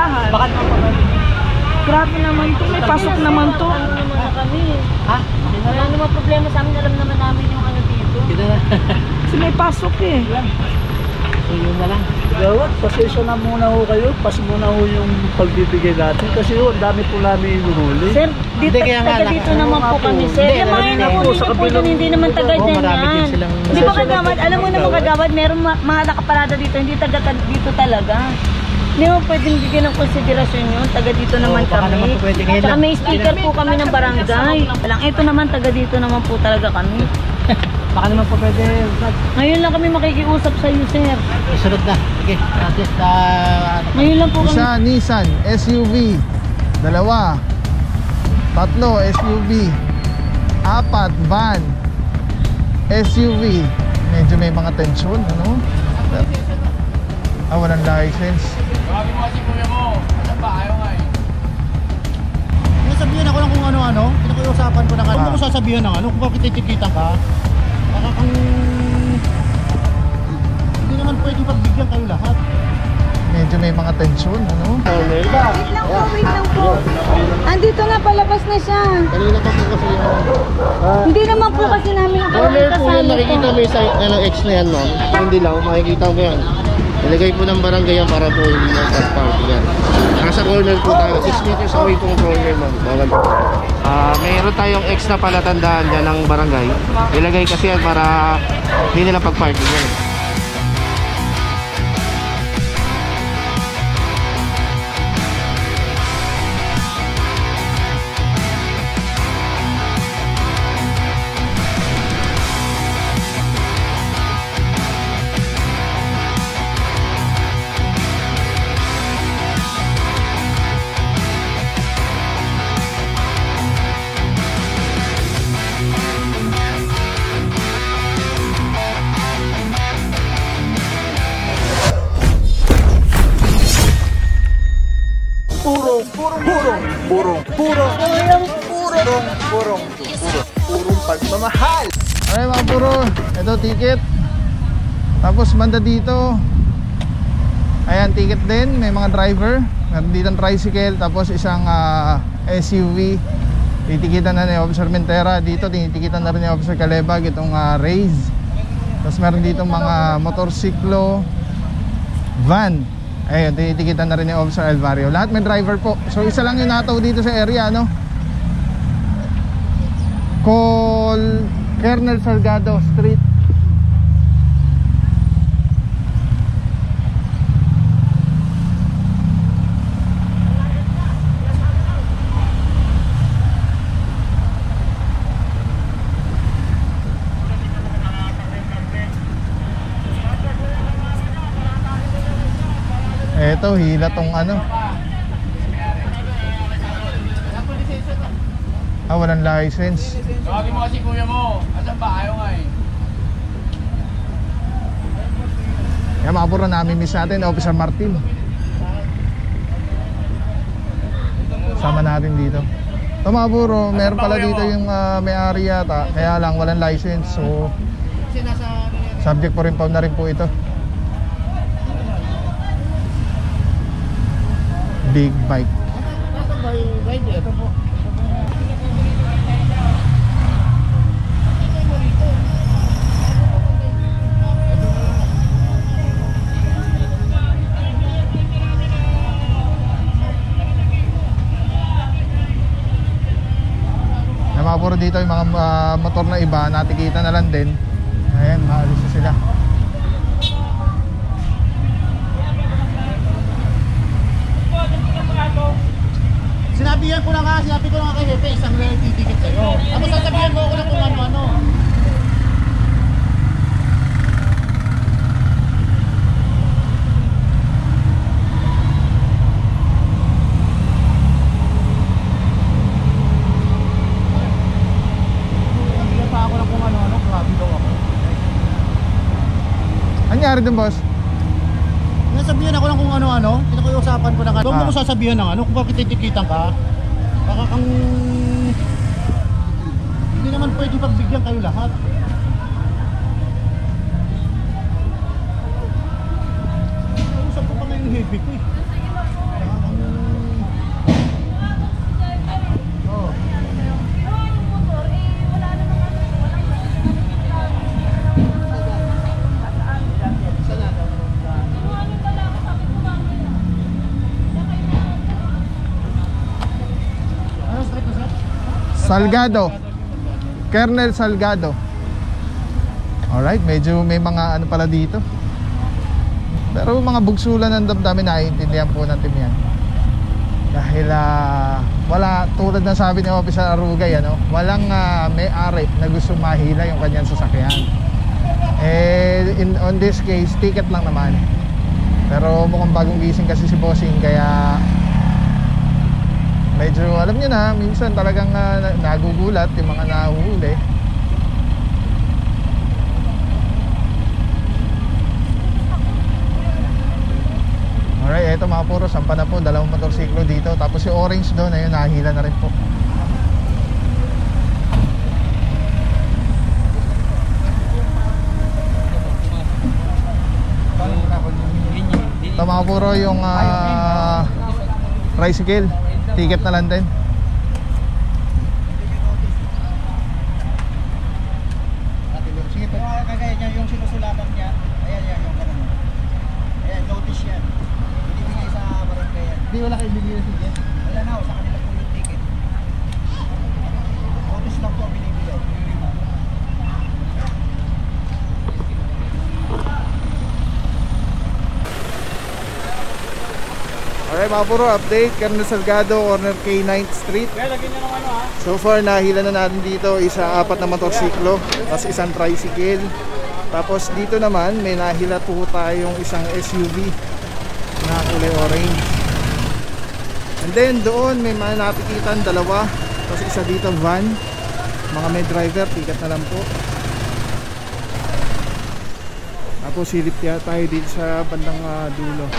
tindahan. Baka naman po. Grabe naman to, may pasok naman to. Alam naman na kami. Ha? Wala naman problema sa amin, alam naman namin yung ano dito. Kita na. Kasi may pasok eh. So yun na lang. Gawat, pasensya na muna ho kayo. Pas muna ho yung pagbibigay natin. Kasi ho, ang dami po namin inuhuli. Sir, dito, taga dito naman po kami, sir. Yung mga inuhuli niyo po dun, hindi naman taga dyan yan. Di ba kagawad? Alam mo naman kagawad, meron mga nakaparada dito, hindi taga dito talaga. Hindi mo pwedeng bigyan ng konsiderasyon yun, taga dito naman kami. Saka may sticker po kami ng barangay. Ito naman, taga dito naman po talaga kami. Baka naman po pwede. Ngayon lang kami makikiusap sa iyo, sir. Isunod na. Sige, at least Ngayon lang po kami. Isa, Nissan, SUV. 2. 3, SUV. 4, van. SUV. Medyo may mga tensyon, ano? Walang license. Sabi mo kasi kuya mo, ano ba? Ayaw nga eh. Sabihan ako lang kung ano-ano. Pinakiusapan ko na nga. Kung mo sasabihan ng ano, kung bakit titikitan ka, baka kang hindi naman pwedeng pagbigyan kayo lahat. Medyo may mga tensyon, ano? Wait lang po. Andito na, palabas na siya. Kanina pa po kasi yung... Hindi naman po kasi namin ang Corner po yan, nakikita mo yung X na yan, ma'am. Hindi lang, makikita mo yan. Nilagay po ng barangay yan para po hindi mo park yan. Nasa corner po tayo, 6 meters away pong corner, ma'am. Bawal po. Mayroon tayong X na palatandaan dyan ng barangay. Ilagay kasi yan para hindi nila pag-parking yan. Purong pagmamahal. Okay mga puro, ito ticket. Tapos banda dito, ayan ticket din, may mga driver. Meron dito ng tricycle, tapos isang SUV. Titikitan na ni Officer Mentera. Dito tinitikitan na rin ni Officer Calebag itong Raze. Tapos meron dito mga motorsiklo, van. Ayun, tinitikitan na rin ni Officer Alvario. Lahat may driver po. So isa lang yung nataw dito sa area, no? Colonel Salgado Street. Eto, hila tong ano. Walang license. Sabi mo kasi kuya mo, ano ba? Ayaw nga eh. Yan mga puro, namin-miss natin Officer Martin. Sama natin dito. Ito mga puro, meron pala dito yung may-ari yata. Kaya lang walang license. So subject po rin na rin po ito. Big bike. Ito po. Puro dito yung mga motor na iba, natikita na lang din. Ayan, maalis na sila. Sinabi ko na nga kay Hepe, isang ticket sa'yo. Tapos sasabihan mo ako na kung ano-ano. Nangyari dun, boss? Nasabihan ako lang kung ano-ano. Pinakiusapan ko na nga. Huwag mo sasabihan ng ano, kung bakit titikitan ka. Baka kang hindi naman pwedeng pagbigyan kayo lahat. Usap ko pa ngayon heavy ko eh. Baka kang Salgado. Colonel Salgado. Alright, medyo may mga ano pala dito. Pero mga bugsulan ng damdamin, naiintindihan po natin yan. Dahil wala, tulad na sabi ni Officer Arugay, ano, walang may-ari na gusto mahila yung kanyang sasakyan. On this case, ticket lang naman. Pero mukhang bagong gising kasi si Bossing, kaya medyo alam niyo na, minsan talagang nagugulat yung mga nahuhuli. Alright, eto mga puro, sampa na po, dalawang motorsiklo dito. Tapos yung orange doon, ayun, nahila na rin po. Ito mga puro, yung tricycle, ticket na lang din. Sige, pag kagaya niya yung sinusulatan niya, ayan yung ganun. Ayan, notice yan. Binibigay sa barangay yan. Hindi, wala kayo bibigay ng ticket? Wala na, sa kanila po yung ticket. Notice lang po ang binibigay. Alright mga puro, update, Colonel Salgado, corner K 9th Street. So far, nahila na natin dito isa 4 na motorsiklo, tapos isang tricycle. Tapos dito naman, may nahila po tayong isang SUV na kulay orange. And then doon, may mga napikitan, 2. Tapos isa dito, van. Mga may driver, ticket na lang po. Tapos silip tayo dito sa bandang dulo.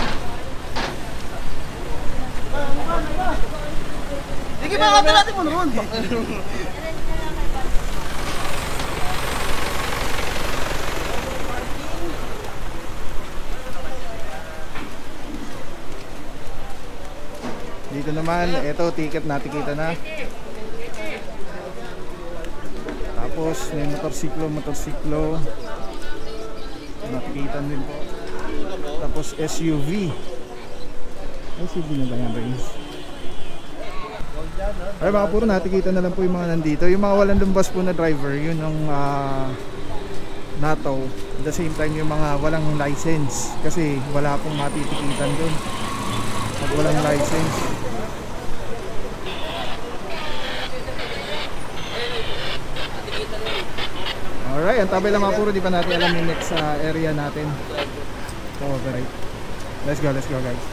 Sige ba, kata natin mo noon. Dito naman, eto, ticket natin kita na. Tapos may motorsiklo natikitan din po. Tapos SUV na ba yan, Brains? Ay mga puro, natikitan na lang po yung mga nandito. Yung mga walang lumbas po na driver, yun ang nataw. At the same time, yung mga walang license, kasi wala pong matitikitan dun pag walang license. Alright, ang tabay lang mga puro, di pa natin alam yung next area natin. So, right. Let's go guys.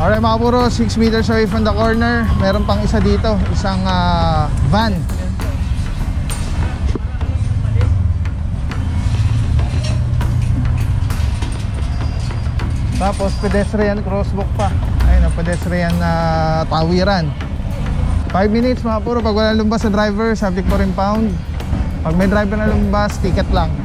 Alright mga puro, 6 meters away from the corner, meron pang isa dito, isang van. Tapos pedestrian crosswalk pa. Ayun, pedestrian na tawiran. 5 minutes mga puro, pag wala lumbas sa driver, subject for impound. Pag may driver na lumbas, ticket lang.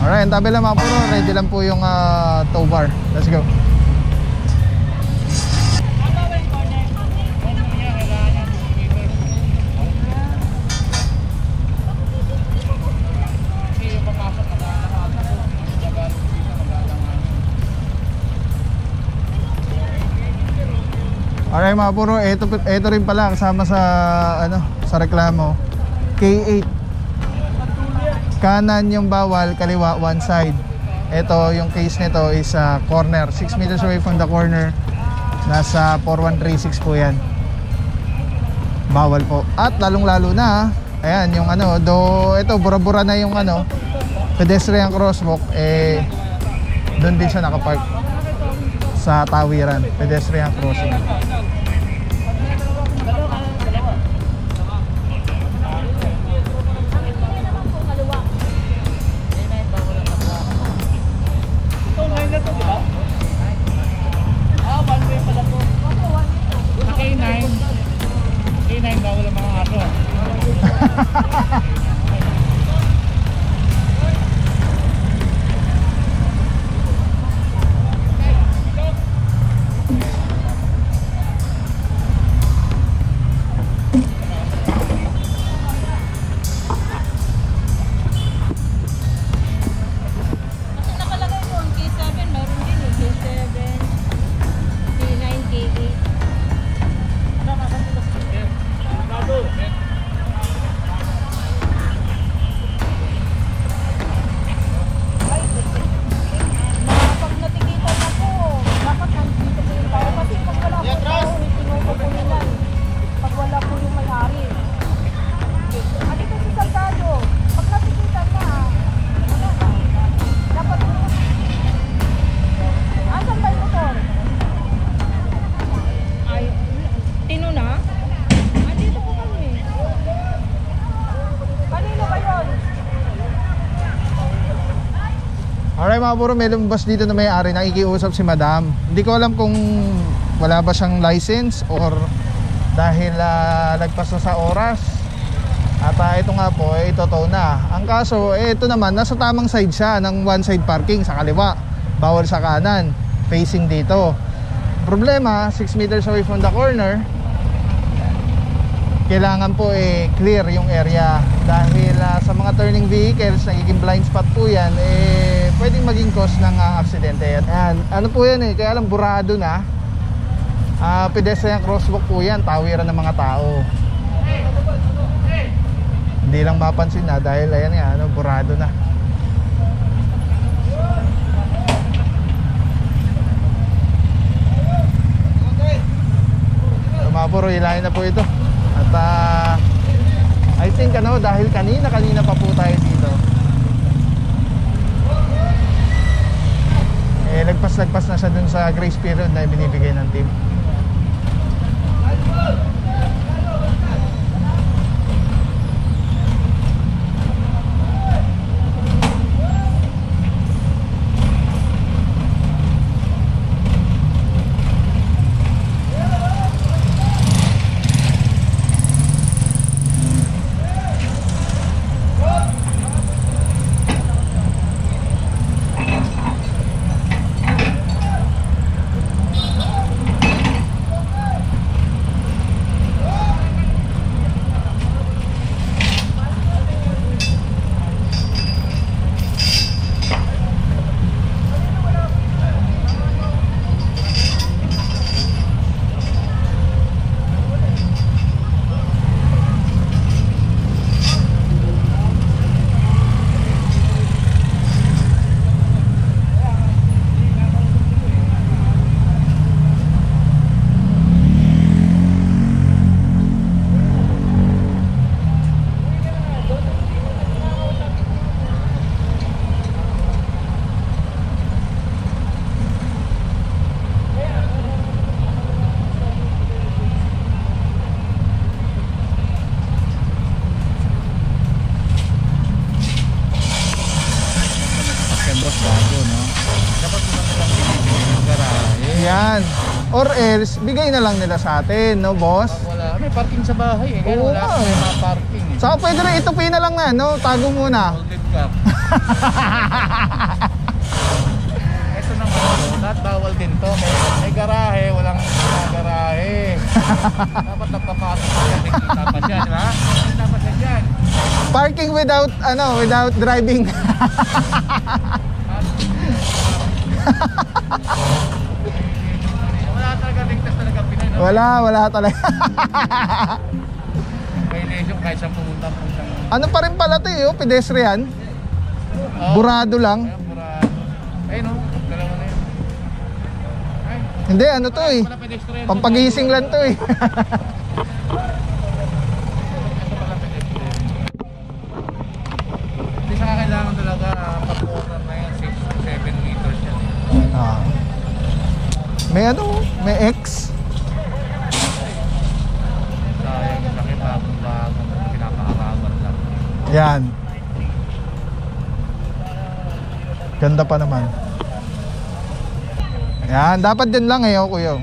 Alright, tabi lang mga puro, ready lang po yung tow bar. Let's go. Alright mga puro, ito rin pala kasama sa sa reklamo. K8. Kanan yung bawal, kaliwa one side. Ito yung case nito is corner, 6 meters away from the corner. Nasa 4136 po yan. Bawal po. At lalong-lalo na, ayan yung ito bura-bura na yung pedestrian crosswalk, doon din siya nakapark sa tawiran, pedestrian crossing. K9 bawal ang mga aso. Alright mga puro, may lumabas dito na may-ari, nakikiusap si madam. Hindi ko alam kung wala ba siyang license or dahil lagpas na sa oras. At ito nga po, ito na. Ang kaso, ito naman, nasa tamang side siya ng one side parking sa kaliwa. Bawal sa kanan, facing dito. Problema, 6 meters away from the corner, kailangan po clear yung area dahil sa mga turning vehicles, nagiging blind spot po yan, pwedeng maging cause ng aksidente. Ayan, ano po yan kaya lang burado na. Pedestrian crosswalk po yan, tawiran ng mga tao. Hindi lang mapansin na dahil ayan nga, burado na. So, mga puro, ilahin na po ito. At I think dahil kanina pa po tayo dito, lagpas na siya dun sa grace period na binibigay ng team. Yan. Or else, bigay na lang nila sa atin, no, boss? Wala. May parking sa bahay eh. Kaya Oo wala nga may eh. mga parking eh. Saka pwede rin itupin na lang na, no? Tago muna. Holded car. Ito naman, lahat bawal din to. May garahe, walang garahe. Dapat napapasok pa yan. Kita pa siya, di ba? Kita pa siya dyan. Parking without, without driving. Wala talaga ligtas talaga Pinay, no? Wala talaga. Violation kahit saan pumunta. Ano pa rin pala ito, oh, pedestrian? Burado lang. Ayun, burado. Ayun, no? Dalawa na yun. Ay, Hindi, ano to eh. wala pedestrian. Pampagising lang to eh. Hindi siya kailangan talaga pag-corner na yan, 6-7 meters yan. Ah. May X. Sayang yung laki bagong-bago, pinapakarawan lang. Yan. Ganda pa naman. Yan, dapat din lang eh, oh, kuya.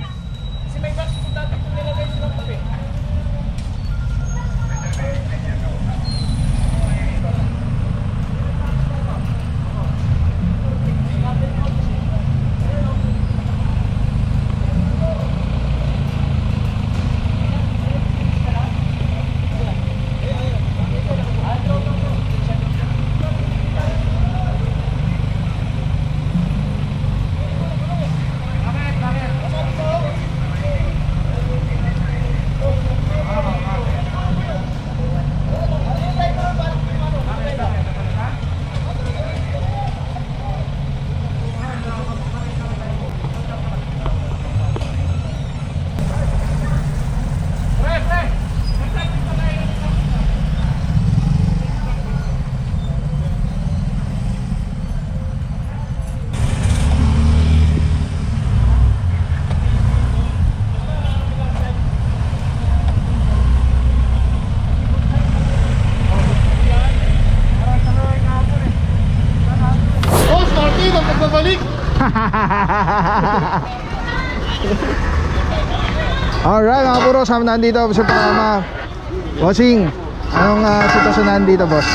Boss, Martin, ang pagbabalik! Alright mga puro, sama na dito sa programa. Bossing, anong sitwasyon na dito, boss?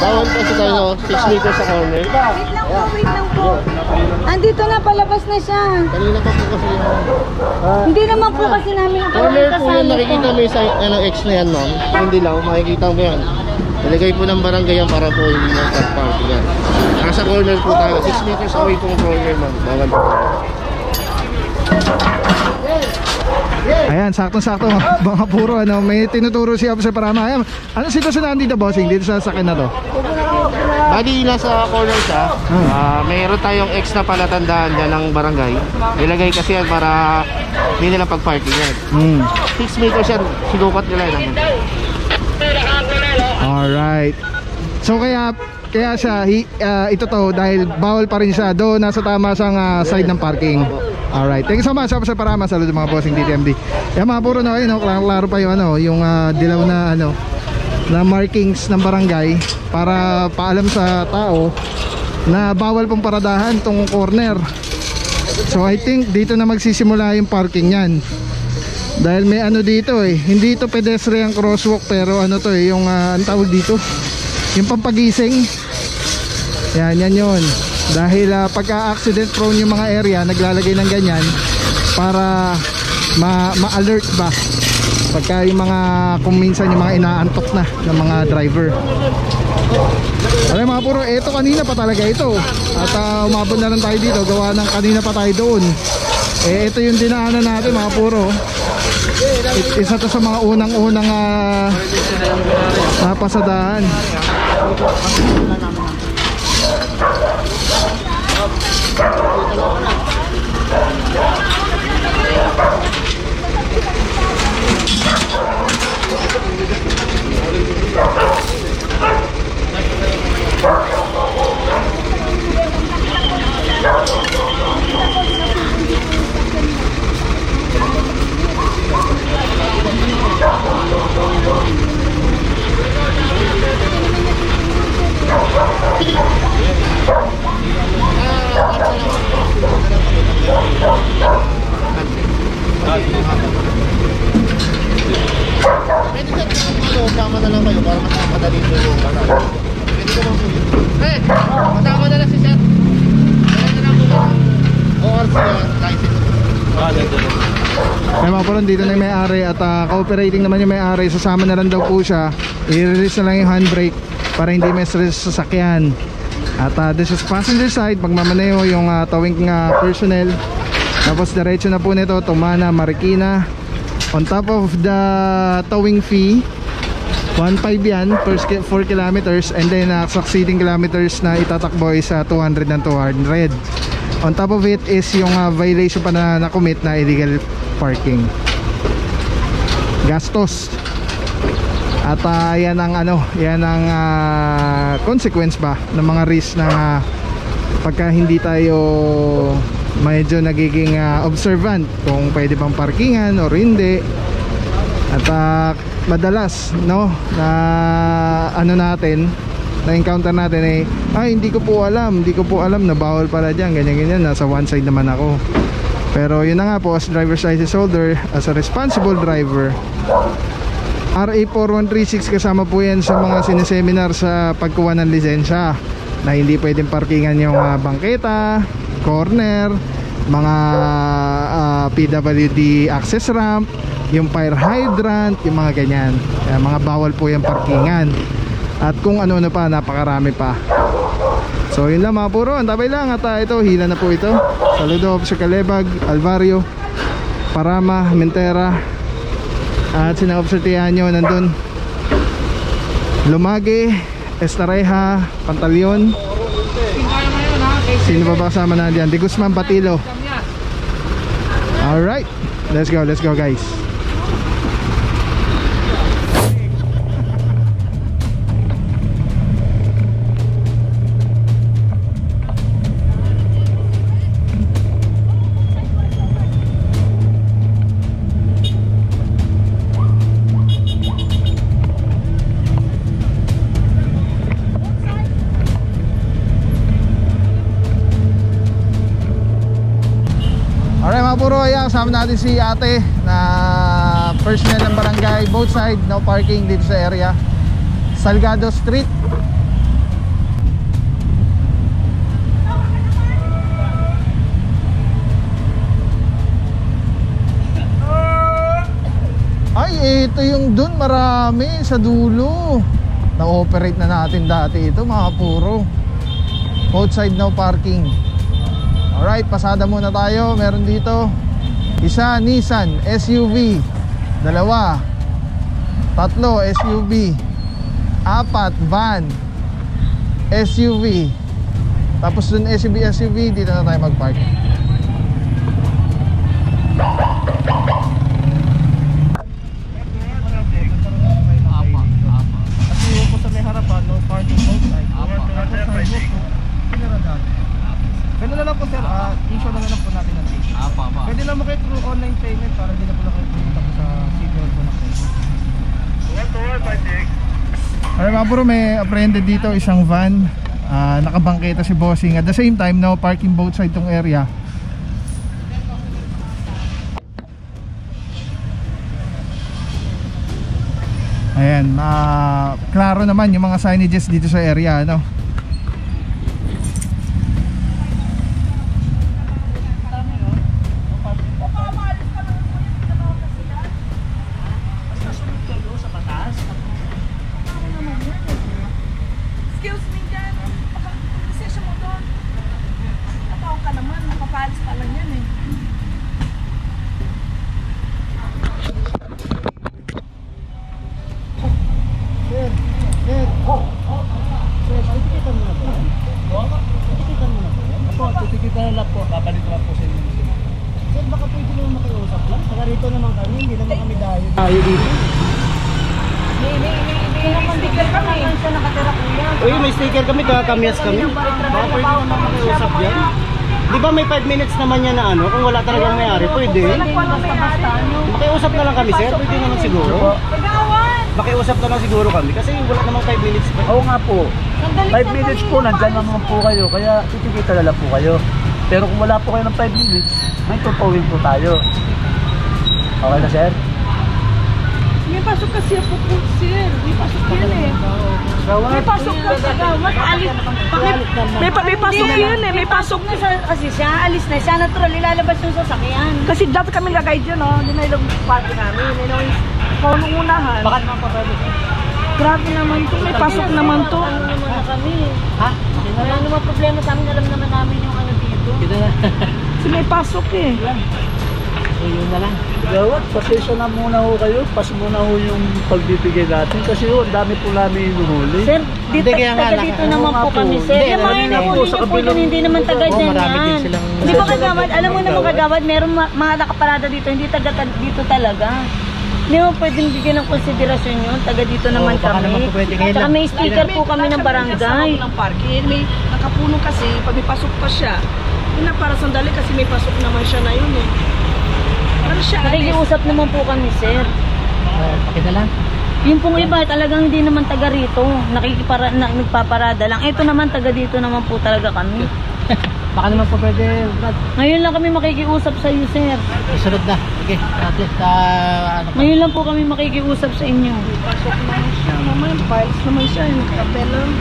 Bawal kasi tayo 6 meters sa corner. Wait lang po. Andito na, palabas na siya. Kanina pa po kasi yung Hindi naman po kasi namin ang corner po yun, nakikita mo yung X na yan, ma'am. Yung dilaw, makikita mo yan. Nilagay po ng barangay yan para po hindi mo park yan. Nasa corner po tayo, 6 meters away pong corner, ma'am. Bawal po. Ayan, saktong-sakto mga puro, may tinuturo si Officer Parama. Ayan, anong sitwasyon na dito, bossing, dito sa sakin na to? Bali, nasa corner siya. Mayroon tayong X na palatandaan dyan ng barangay. Nilagay kasi yan para hindi nila pag-parking yan. 6 meters yan, sinukat nila yan. Alright. So kaya siya ito to dahil bawal pa rin siya doon nasa tama sang side ng parking. Alright. Thank you so much sa Parama. Saludo mga bossing DTMD. Yan mga puro na yun, klaro pa yung yung dilaw na na markings ng barangay para paalam sa tao na bawal pong paradahan tong corner. So I think dito na magsisimula yung parking niyan. Dahil may dito hindi ito pedestrian crosswalk pero to yung ang tawag dito, yung pampagising. Yan yun. Dahil pagka-accident prone yung mga area, naglalagay ng ganyan para ma-alert ba pagka yung mga, kung minsan yung mga inaantok na ng mga driver. Alam mga puro, eto kanina pa talaga ito. At umabot na lang tayo dito, gawa ng kanina pa tayo doon. Ito yung dinaanan natin mga puro. Isa to sa mga unang-unang napasadahan. Pwede sir, sama na lang kayo para mas madali po yung banan. Pwede ko lang po yun. Eh, masama na lang si sir. Kaya na lang po yung ORC license. May mga po dito na yung may-ari at cooperating naman yung may-ari. Sasama na lang daw po siya. I-release na lang yung handbrake para hindi may stress sa sasakyan. At this is passenger side, magmamaneho yung towing personnel. Tapos diretso na po nito, Tumana, Marikina. On top of the towing fee, 1.5 yan per 4 kilometers, and then succeeding kilometers na itatakbo is 200 and 200. On top of it is yung violation pa na na-commit na illegal parking. Gastos. At yan ang consequence ba ng mga risk ng pagka hindi tayo medyo nagiging observant kung pwede bang parkingan or hindi. At madalas no na na-encounter natin hindi ko po alam na bawal pala dyan, ganyan, nasa one side naman ako. Pero yun na nga po, as driver's license holder, as a responsible driver, RA 4136 kasama po yan sa mga sineseminar sa pagkuha ng lisensya, na hindi pwedeng parkingan yung bangketa, corner, mga PWD access ramp, yung fire hydrant, yung mga ganyan. Kaya mga bawal po yung parkingan. At kung ano-ano pa, napakarami pa. So yun lang mga puro, antabay lang. At ito, hila na po ito. Saludo Officer Calebag, Alvario, Parama, Mentera, at sina Officer Tianyo nandun, Lumage, Estareja, Pantaleon. Sino ba kasama na diyan? Di Guzman, Patilo. Alright, let's go guys. Puro, ayan, kasama natin si ate na personnel ng barangay, both side, no parking dito sa area Salgado Street. Ay, ito yung dun, marami sa dulo. Na-operate na natin dati ito mga puro. Both side, no parking. Alright, pasada muna tayo. Meron dito isa Nissan SUV, dalawa, tatlo SUV, apat van SUV, tapos dun SUV, dito na tayo mag-park. Kasi yung po sa may harapan, no parking outside. Ganun na lang po sir, issue na lang po natin ng ticket. Pwede lang mo kayo through online payment para di na po lang kayo pumunta po sa City Hall po na po. Alright mga puro, may apprehended dito isang van, nakabangketa si bossing. At the same time, no parking both side tong area. Ayan, klaro naman yung mga signages dito sa area, no? May sticker kami, kakakamyas kami. Baka pwede naman makiusap dyan. Di ba may 5 minutes naman yan na ano? Kung wala talagang may-ari, pwede. Makiusap na lang kami sir, pwede naman siguro. Makiusap na lang siguro kami kasi wala namang 5 minutes pa. Oo nga po. 5 minutes po, nandyan naman po kayo. Kaya titikita na lang po kayo. Pero kung wala po kayo ng 5 minutes, may tutawin po tayo. Okay na, sir? May pasok kasi ako po, sir. May pasok yan eh. May pasok ka sa gawat. Alis. May pasok yan eh. May pasok. Kasi siya, alis na siya. Natural, ilalabas yung sasakyan. Kasi dati kami nag-guide yun, oh. Hindi na ilang party namin. Hindi na yung punong unahan. Baka naman pa pwede. Grabe naman to. May pasok naman to. Ano naman na kami. Ha? Wala naman problema sa amin. Alam naman namin yung ano dito. Kita na. Kasi may pasok eh. So yun na lang. Gawat, pasensya na muna ho kayo. Pas muna ho yung pagbibigay natin. Kasi ho, ang dami po namin inuhuli. Sir, dito, taga dito naman po kami, sir. Hindi, Yung mga marami na po inuhuli sa niyo po kabilang- dun, hindi naman taga dyan marami din yan. silang- Di ba kagawad? Alam mo naman kagawad, meron mga nakaparada dito, hindi taga dito talaga. Hindi mo pwedeng bigyan ng konsiderasyon yun, taga dito naman baka kami. naman po pwede ngayon Tsaka lang. may sticker po kami ng barangay. Ng parking. May nakapuno kasi, pag may pasok pa siya. Yun na para sandali kasi may pasok naman siya na yun eh. Para siya alis. Nakikiusap naman po kami, sir. Pakita lang. Yung pong iba, talagang hindi naman taga rito. Nagpaparada lang. Ito naman, taga dito naman po talaga kami. Baka naman po pwede, Brad. Ngayon lang kami makikiusap sa iyo, sir. Isunod na. Sige, at least, ano pa. Ngayon lang po kami makikiusap sa inyo. Pasok naman siya. Naman, files naman siya. Nakapel lang.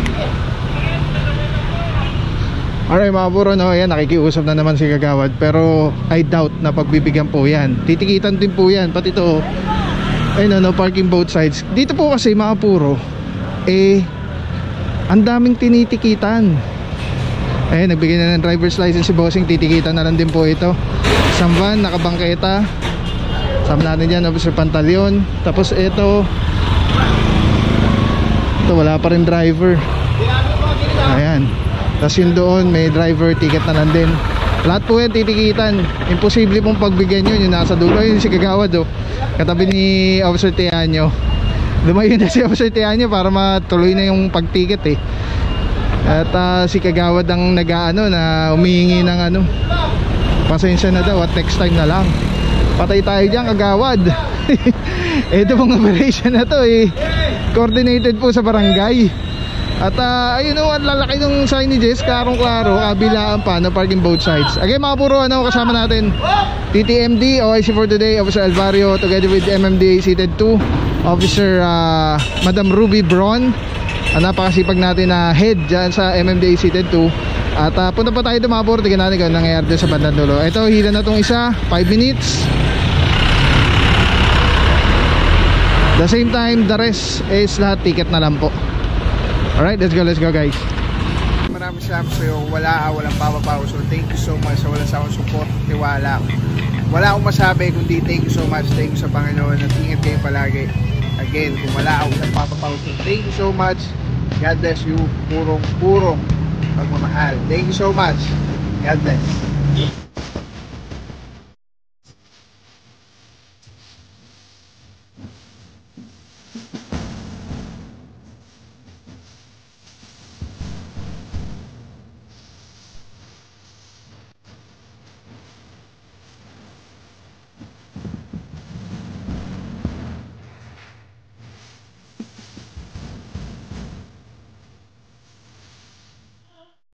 Alright mga buro, no, ayan, nakikiusap na naman si Kagawad. Pero I doubt na pagbibigyan po yan. Titikitan din po yan. Pati ito, ayun, no, parking both sides. Dito po kasi mga puro, ang daming tinitikitan. Ayun, nagbigay na ng driver's license si Bossing. Titikitan na lang din po ito. Isang van, nakabangketa. Sama natin dyan, Officer Pantaleon. Tapos ito, wala pa rin driver. Ayan. Tapos yun doon, may driver, ticket na lang din. Lahat po yan titikitan. Imposible pong pagbigyan yun. Yung nasa dulo, yun si Kagawad, oh. Katabi ni Officer Tianyo. Lumayo na si Officer Tianyo para matuloy na yung pagtiket eh. At si Kagawad ang nag-aano na humihingi ng pasensya na daw at next time na lang. Patay tayo dyan, Kagawad. Ito pong operation na to coordinated po sa barangay. At ayun o, ang lalaki ng signages, klarong-klaro, kabilaan pa na parking both sides. Again mga puro, kasama natin TTMD, OIC for today, Officer Alvario, together with MMDA seated 2, Officer Madam Ruby Bron, napakasipag natin na head dyan sa MMDA seated 2. At punta pa tayo doon mga puro, tignan natin kung nangyayari doon sa bandang dulo. Ito, hila na itong isa, 5 minutes. The same time, the rest is lahat ticket na lang po. Alright, let's go guys. Maraming salamat sa iyo. Walang papapaw. So thank you so much sa walang sawang support, tiwala. Wala akong masabi kundi thank you so much. Thank you sa Panginoon at ingat kayo palagi. Again, kung wala akong papapaw, so thank you so much. God bless you. Purong pagmamahal. Thank you so much. God bless.